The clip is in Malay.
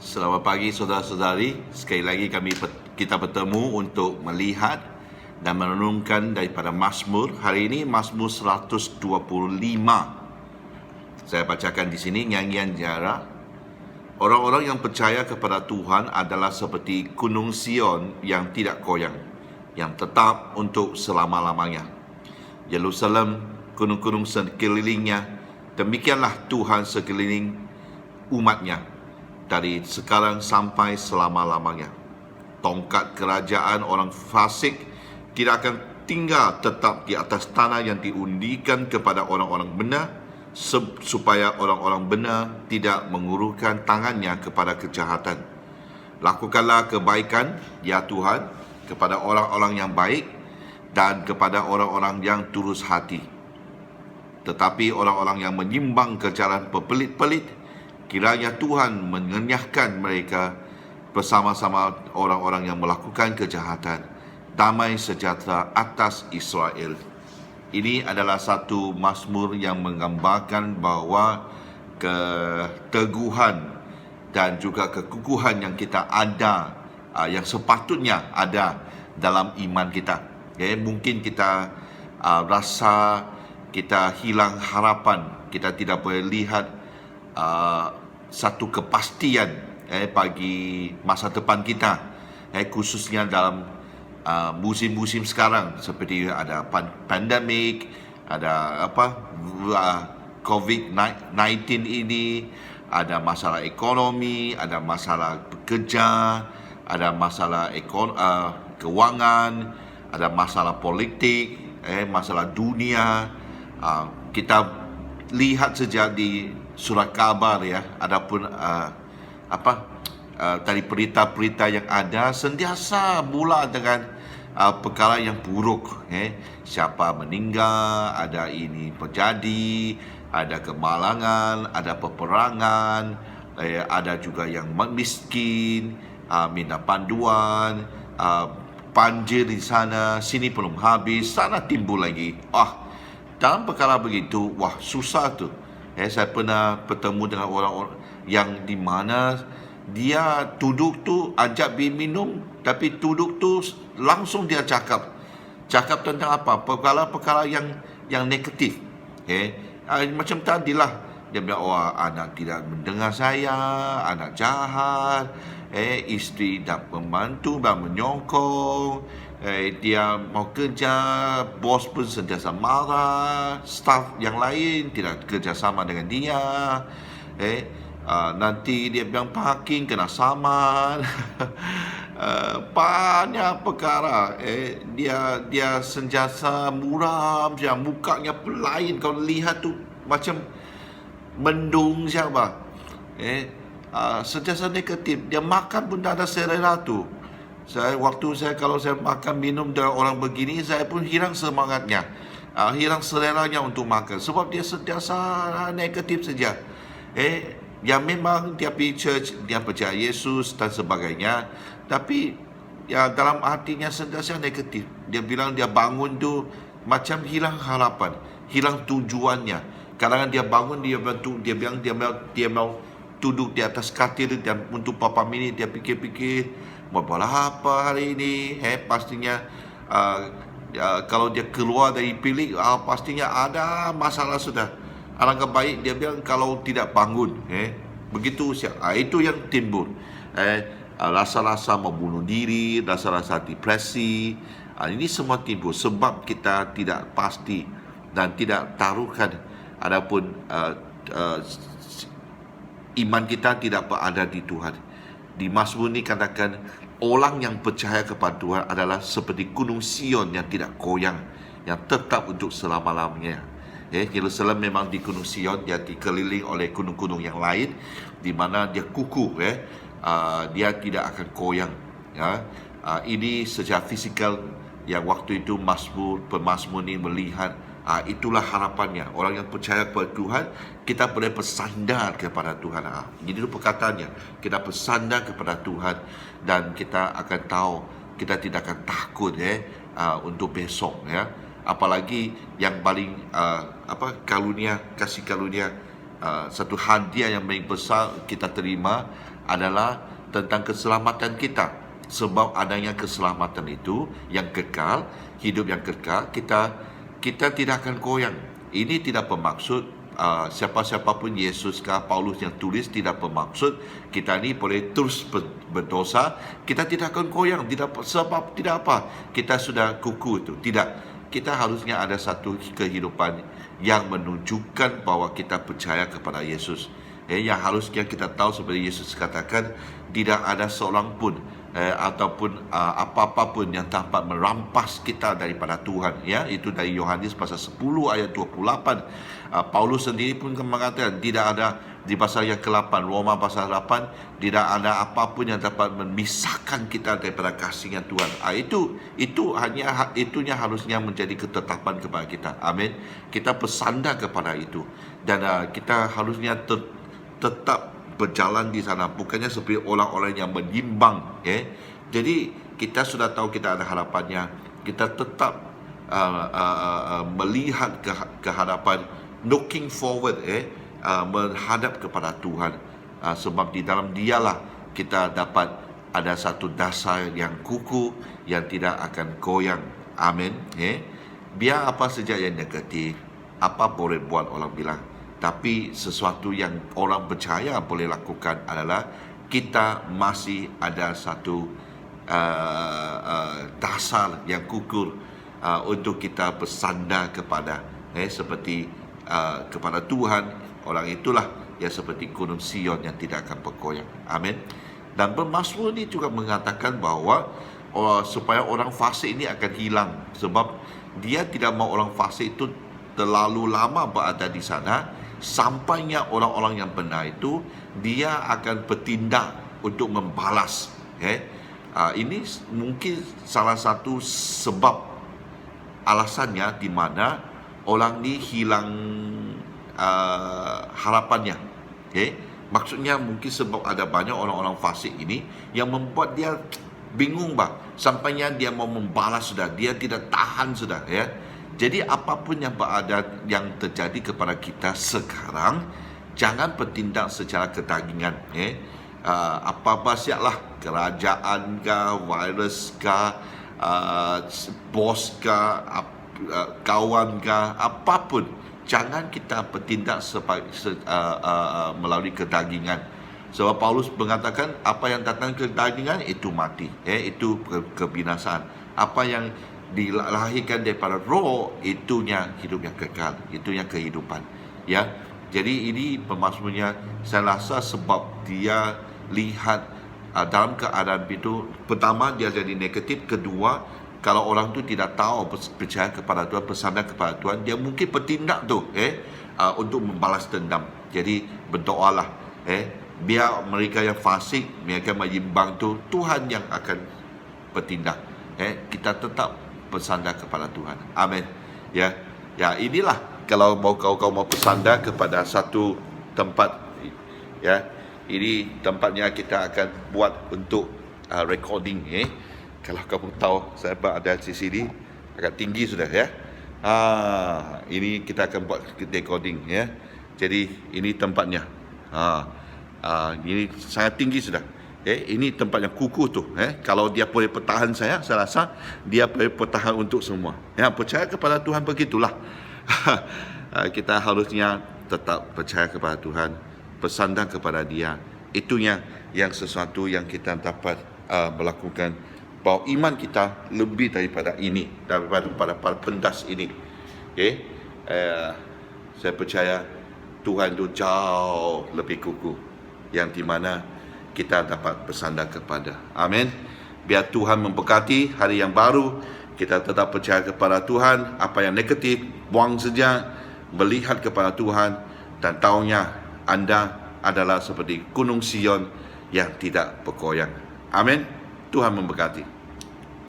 Selamat pagi saudara-saudari. Sekali lagi kita bertemu untuk melihat dan merenungkan daripada Mazmur. Hari ini Mazmur 125. Saya bacakan di sini nyanyian Jara. Orang-orang yang percaya kepada Tuhan adalah seperti gunung Sion yang tidak goyang, yang tetap untuk selama-lamanya. Yerusalem, gunung-gunung sekelilingnya, demikianlah Tuhan sekeliling umatnya, dari sekarang sampai selama-lamanya. Tongkat kerajaan orang fasik tidak akan tinggal tetap di atas tanah yang diundikan kepada orang-orang benar, supaya orang-orang benar tidak mengulurkan tangannya kepada kejahatan. Lakukanlah kebaikan, ya Tuhan, kepada orang-orang yang baik dan kepada orang-orang yang tulus hati. Tetapi orang-orang yang menyimbang ke jalan pepelit-pelit, kiranya Tuhan mengenyahkan mereka bersama-sama orang-orang yang melakukan kejahatan. Damai sejahtera atas Israel. Ini adalah satu mazmur yang menggambarkan bahawa keteguhan dan juga kekukuhan yang kita ada, yang sepatutnya ada dalam iman kita. Mungkin kita rasa kita hilang harapan, kita tidak boleh lihat satu kepastian bagi masa depan kita, khususnya dalam musim-musim sekarang, seperti ada pandemik, ada COVID-19 ini, ada masalah ekonomi, ada masalah pekerja, ada masalah keuangan, ada masalah politik, masalah dunia. Kita lihat saja di surat khabar, adapun dari berita-berita yang ada sentiasa mula dengan perkara yang buruk. Siapa meninggal, ada ini terjadi, ada kemalangan, ada peperangan, ada juga yang miskin, minta panduan, banjir di sana, sini belum habis, sana timbul lagi. Dalam perkara begitu, susah tu. Saya pernah bertemu dengan orang-orang yang di mana dia duduk tu ajak minum, tapi duduk tu langsung dia cakap tentang apa? Perkara-perkara yang negatif. Macam tadilah dia bilang, anak tidak mendengar saya, anak jahat, isteri tak membantu dan menyokong, dia mau kerja, bos pun sentiasa marah, staf yang lain tidak kerjasama dengan dia, nanti dia bilang parking kena saman. Banyak perkara. Dia sentiasa muram saja, mukanya lain. Kau lihat tu macam mendung siapa. Sentiasa negatif. Dia makan pun tak ada selera tu. Kalau saya makan minum dengan orang begini, saya pun hilang semangatnya, hilang seleranya untuk makan, sebab dia sentiasa negatif saja. Yang memang dia pergi church, dia percaya Yesus dan sebagainya, tapi dalam hatinya sentiasa negatif. Dia bilang dia bangun tu macam hilang harapan, hilang tujuannya. Kadang-kadang dia bangun, dia mau duduk di atas katil dan untuk beberapa minit dia fikir-fikir mau buat apa hari ini. Pastinya kalau dia keluar dari bilik, pastinya ada masalah sudah. Alangkah baik dia bilang kalau tidak bangun, begitu itu yang timbul, rasa-rasa membunuh diri, rasa-rasa depresi. Ini semua timbul sebab kita tidak pasti dan tidak taruhkan, adapun iman kita tidak berada di Tuhan. Di Mazmur ini katakan orang yang percaya kepada Tuhan adalah seperti gunung Sion yang tidak goyang, yang tetap untuk selama-lamanya. Yerusalem memang di gunung Sion, dia dikeliling oleh gunung-gunung yang lain, di mana dia kukuh, dia tidak akan goyang. Ini secara fisikal yang waktu itu pemazmur ini melihat, itulah harapannya. Orang yang percaya kepada Tuhan, kita boleh bersandar kepada Tuhan. Jadi itu perkataannya, kita bersandar kepada Tuhan dan kita akan tahu, kita tidak akan takut untuk besok. Apalagi yang paling kasih karunia, satu hadiah yang paling besar kita terima adalah tentang keselamatan kita. Sebab adanya keselamatan itu yang kekal, hidup yang kekal, kita tidak akan goyang. Ini tidak bermaksud siapa-siapa pun, Yesus kah, Paulus yang tulis, tidak bermaksud kita ni boleh terus berdosa, kita tidak akan goyang, sebab tidak apa, kita sudah kuku itu. Tidak, kita harusnya ada satu kehidupan yang menunjukkan bahawa kita percaya kepada Yesus. Yang harusnya kita tahu seperti Yesus katakan, tidak ada seorang pun ataupun apa-apa pun yang dapat merampas kita daripada Tuhan. Ya, itu dari Yohanes pasal 10 ayat 28. Paulus sendiri pun mengatakan tidak ada di pasal yang ke-8, Roma pasal 8, tidak ada apapun yang dapat memisahkan kita daripada kasihnya Tuhan. Itunya harusnya menjadi ketetapan kepada kita. Amin. Kita bersandar kepada itu, dan kita harusnya tetap berjalan di sana, bukannya seperti orang-orang yang menyimbang. Jadi kita sudah tahu kita ada harapannya, kita tetap melihat ke hadapan, looking forward, menghadap kepada Tuhan, sebab di dalam Dialah kita dapat ada satu dasar yang kukuh, yang tidak akan goyang. Amin. Biar apa saja yang negatif, apa boleh buat orang bilang, tapi sesuatu yang orang percaya boleh lakukan adalah kita masih ada satu dasar yang kukuh untuk kita bersandar kepada, seperti kepada Tuhan. Orang itulah yang seperti gunung Sion yang tidak akan bergoyang. Amin. Dan pemazmur ini juga mengatakan bahawa supaya orang fasik ini akan hilang, sebab dia tidak mahu orang fasik itu terlalu lama berada di sana. Sampainya orang-orang yang benar itu, dia akan bertindak untuk membalas. Ini mungkin salah satu sebab alasannya di mana orang ni hilang harapannya. Maksudnya mungkin sebab ada banyak orang-orang fasik ini yang membuat dia bingung sampainya dia mau membalas sudah, dia tidak tahan sudah. Jadi apapun yang berada, yang terjadi kepada kita sekarang, jangan bertindak secara kedagingan. Apa-apa siaplah, kerajaan kah, virus kah, bos kah, kawan kah, apapun, jangan kita bertindak melalui kedagingan. Sebab Paulus mengatakan apa yang datang kedagingan itu mati, itu kebinasaan. Apa yang dilahirkan daripada roh, itunya hidup yang kekal, itunya kehidupan. Jadi ini pemazmurnya, saya rasa sebab dia lihat dalam keadaan itu, pertama dia jadi negatif, kedua kalau orang tu tidak tahu percaya kepada Tuhan, bersandar kepada Tuhan, dia mungkin bertindak tu untuk membalas dendam. Jadi berdoalah, biar mereka yang fasik, mereka menyimbang tu, Tuhan yang akan bertindak. Kita tetap bersandar kepada Tuhan. Amin. Ya, inilah kalau kau mau bersandar kepada satu tempat, ini tempatnya kita akan buat untuk recording. Kalau kamu tahu saya berada di sini agak tinggi sudah, ini kita akan buat recording, Jadi ini tempatnya. Ini sangat tinggi sudah. Ini tempat yang kukuh tu. Kalau dia boleh pertahan saya rasa dia boleh pertahan untuk semua. Percaya kepada Tuhan begitulah. Kita harusnya tetap percaya kepada Tuhan, bersandar kepada Dia. Itunya yang sesuatu yang kita dapat melakukan, bahawa iman kita lebih daripada ini, daripada pendas ini. Saya percaya Tuhan itu jauh lebih kukuh, yang di mana kita dapat bersandar kepada. Amin. Biar Tuhan memberkati hari yang baru. Kita tetap percaya kepada Tuhan. Apa yang negatif, buang saja. Melihat kepada Tuhan. Dan tahunya anda adalah seperti gunung Sion yang tidak bergoyang. Amin. Tuhan memberkati.